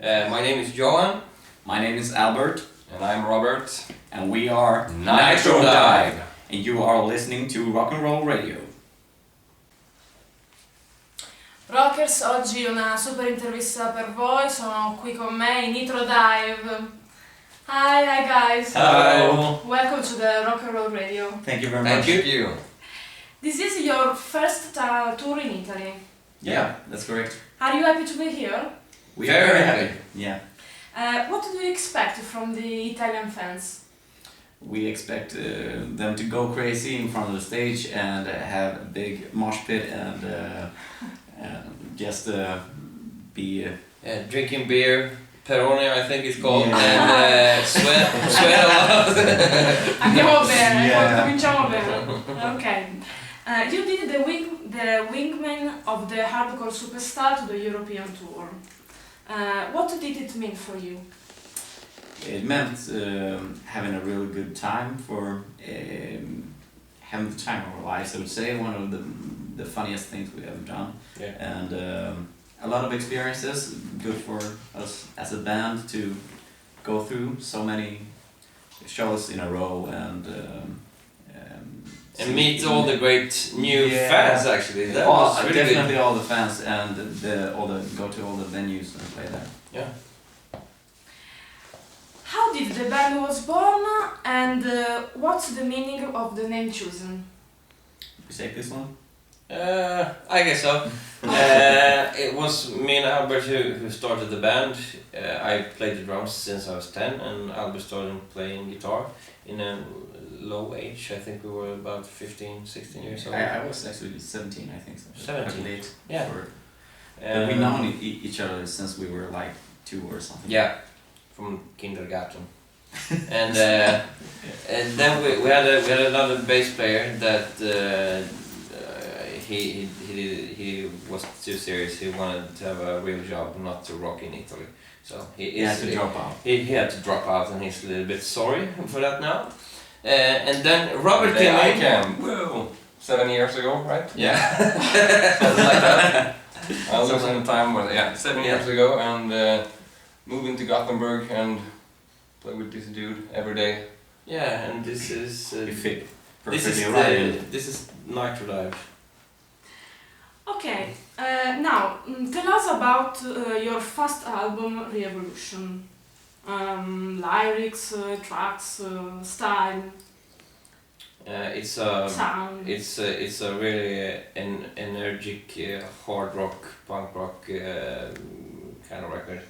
My name is Johan. My name is Albert. And I'm Robert. And we are Nitrodive. And you are listening to RocknRollRadio. Rockers, oggi una super intervista per voi, sono qui con me i Nitrodive. Hi guys. Hello. Welcome to the RocknRollRadio. Thank you very much. Thank you. This is your first tour in Italy. Yeah, that's correct. Are you happy to be here? We are Very very happy. happy. Yeah. What do you expect from the Italian fans? We expect them to go crazy in front of the stage and have a big mosh pit and just be... Drinking beer, Peroni I think it's called, Yeah. and sweat a lot. Andiamo bene, Yeah. cominciamo bene. Okay. You did the wingman of the hardcore superstar to the European tour. What did it mean for you? It meant having a really good time for having the time of our lives, I would say. One of the funniest things we ever done. Yeah. And a lot of experiences, good for us as a band to go through so many shows in a row and meet all the great new Yeah. fans actually. That was really definitely good. all the fans and go to all the venues and play there. Yeah. How did the band was born and what's the meaning of the name chosen? You take this one? I guess so. It was me and Albert who started the band. I played the drums since I was 10 and Albert started playing guitar in a low age. I think we were about 15, 16 years old. I was actually 17, I think so. 17. Quite late. Yeah. But we known each other since we were like 2 or something. Yeah, from kindergarten. and then we had another bass player that he was too serious. He wanted to have a real job, not to rock in Italy. So He had to drop out. He had to drop out, and he's a little bit sorry for that now. And then Robert Then came I in. came. Whoa. 7 years ago, right? Yeah. Something like that. I was in the time when 7 Yeah. years ago and moved into Gothenburg and play with this dude every day. Yeah, and this is You fit this is perfectly right. this is Nitrodive. Okay, now tell us about your first album, Re-Evolution. Lyrics, tracks, style, It's a sound. it's a really energetic hard rock, punk rock kind of record.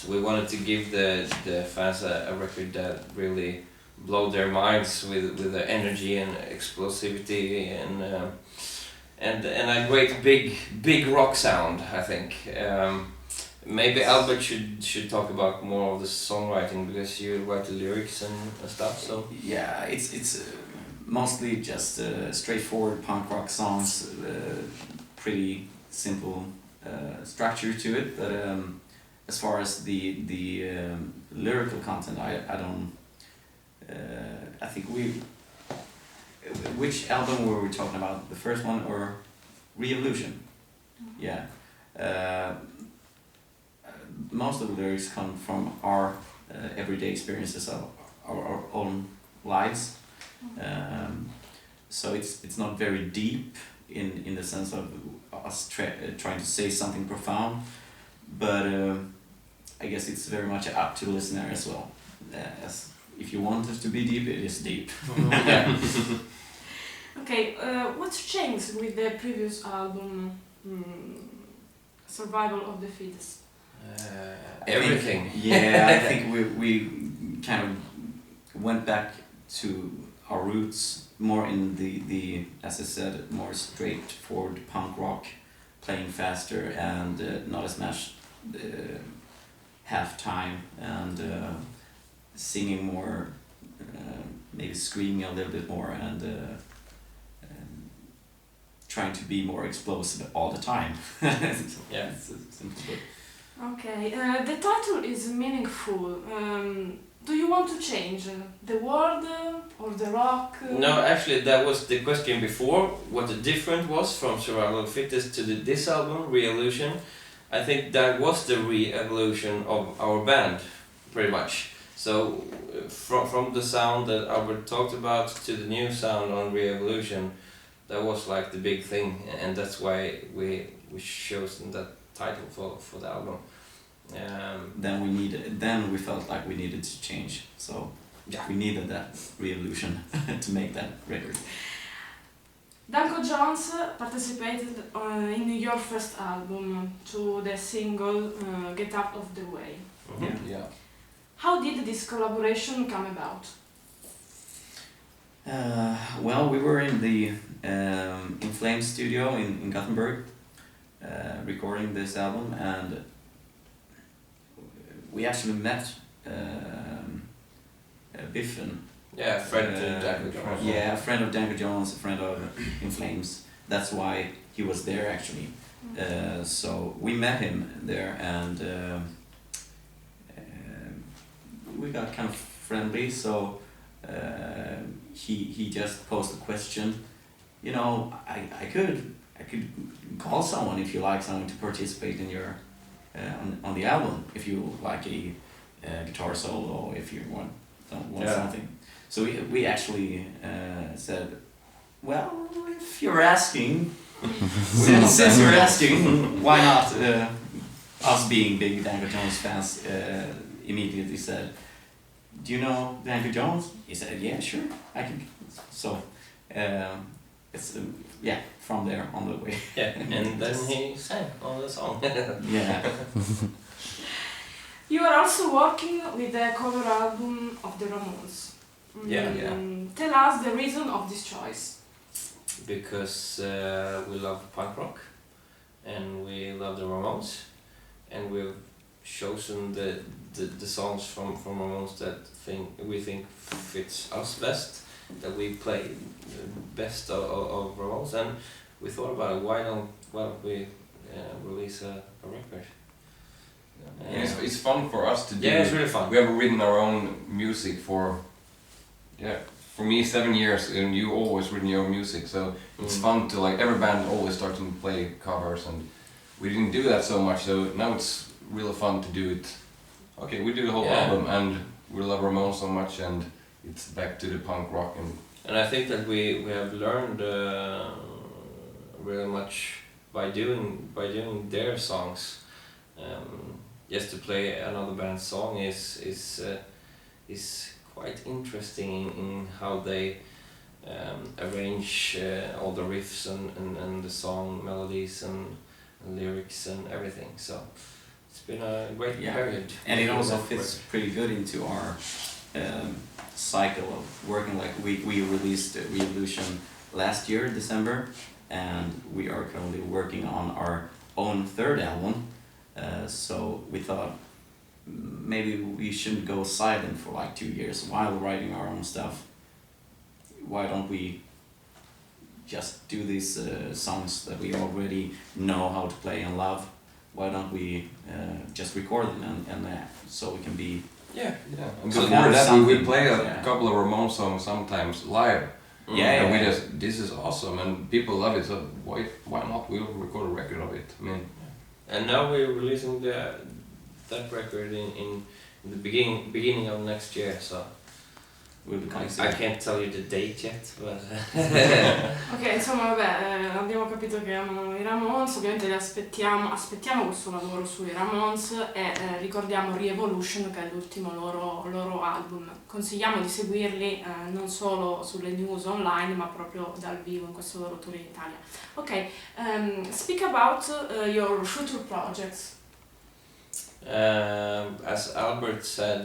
We wanted to give the fans a record that really blow their minds with the energy and explosivity and a great big rock sound, I think. Maybe Albert should talk about more of the songwriting because you write the lyrics and stuff. So Yeah, it's mostly just straightforward punk rock songs, pretty simple structure to it. But as far as the lyrical content, I don't. I think which album were we talking about? The first one or Re-Evolution? Yeah. Most of the lyrics come from our everyday experiences of our own lives. So it's not very deep in the sense of us trying to say something profound, but I guess it's very much up to the listener as well. As if you want it to be deep, it is deep. yeah. Okay, what's changed with the previous album, Survival of the Fittest? Everything. I think we kind of went back to our roots more in the as I said, more straightforward punk rock, playing faster and not as much half time and singing more, maybe screaming a little bit more and trying to be more explosive all the time. Yeah. It's a simple book. Okay, the title is meaningful. Do you want to change the word or the rock? No, actually, that was the question before. What the difference was from Survival of the Fittest to this album, Re-Evolution. I think that was the re-evolution of our band, pretty much. So from the sound that Albert talked about to the new sound on Re-Evolution, that was like the big thing, and that's why we chosen that title for the album. Then we felt like we needed to change, so Yeah. we needed that re-evolution to make that record. Danko Jones participated in your first album to the single Get Out of the Way. Mhm. Yeah. How did this collaboration come about? Well, we were in the In Flames studio in Gothenburg recording this album, and we actually met Biffen. Yeah, Fred Danko Jones. Yeah, a friend of Danko Jones, a friend of In Flames. That's why he was there actually. So we met him there, and we got kind of friendly. So he just posed a question. You know, I could call someone if you like someone to participate in your on the album, if you like a guitar solo, if you want something. So we actually said, well, if you're asking, since you're asking, why not? Us being big Danko Jones fans immediately said, do you know Danko Jones? He said, yeah, sure, I can. So it's from there on the way. Yeah, and then he sang on the song. Yeah. You are also working with the cover album of the Ramones. Yeah. Tell us the reason of this choice. Because we love punk rock, and we love the Ramones, and we've chosen the songs from Ramones that we think fits us best, that we play the best of Ramones, and we thought about it. Why don't we release a record? It's fun for us to do. Yeah, it's really fun. We have written our own music for me 7 years, and you always written your own music, so it's fun to, like, every band always starting to play covers, and we didn't do that so much, so now it's really fun to do it. Okay, we do the whole album, and we love Ramones so much, and it's back to the punk rock. And I think that we have learned really much by doing their songs. Just to play another band's song is quite interesting in how they arrange all the riffs and the song melodies and lyrics and everything. So it's been a great period. And it also fits pretty good into our cycle of working. Like we released Re-Evolution last year, December, and we are currently working on our own third album. So we thought maybe we shouldn't go silent for like 2 years while writing our own stuff. Why don't we just do these songs that we already know how to play and love? Why don't we just record them and so we can be... Yeah. And So before that, we play a yeah. couple of Ramones songs sometimes live. Yeah, And we yeah. just, this is awesome, and people love it, so why not? We'll record a record of it. I mean, And now we're releasing that record in the beginning of next year. So We'll be coming I soon. can't tell you the date yet, but Ok, insomma, vabbè, abbiamo capito che amano i Ramones, ovviamente li aspettiamo questo lavoro sui Ramones e ricordiamo Re-Evolution, che è l'ultimo loro album. Consigliamo di seguirli non solo sulle news online, ma proprio dal vivo in questo loro tour in Italia. Ok, speak about your future projects. as Albert said,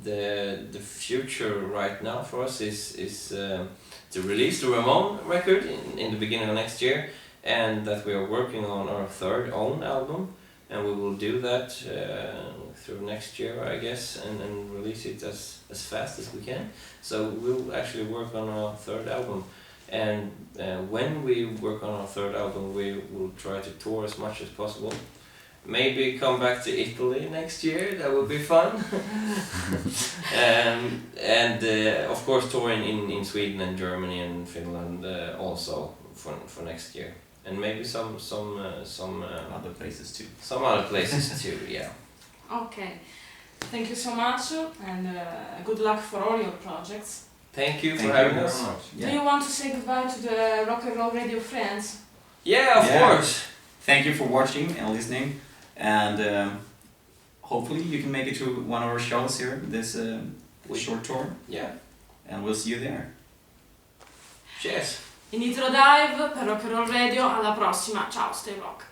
the future right now for us is to release the Ramon record in the beginning of next year, and that we are working on our third own album, and we will do that through next year, I guess, and release it as fast as we can. So we'll actually work on our third album, and when we work on our third album, we will try to tour as much as possible. Maybe come back to Italy next year, that would be fun. And of course touring in Sweden and Germany and Finland also for next year. and maybe some Other places too. some other places too. Yeah. Okay. Thank you so much, and good luck for all your projects. Thank you for Thank you having very us. much. Do you want to say goodbye to the Rock and Roll Radio friends? Yeah, of course. Thank you for watching and listening, and hopefully you can make it to one of our shows here this short tour, Yeah. and we'll see you there. Cheers. In Nitrodive per Rock and Roll Radio, alla prossima, ciao, stay rock!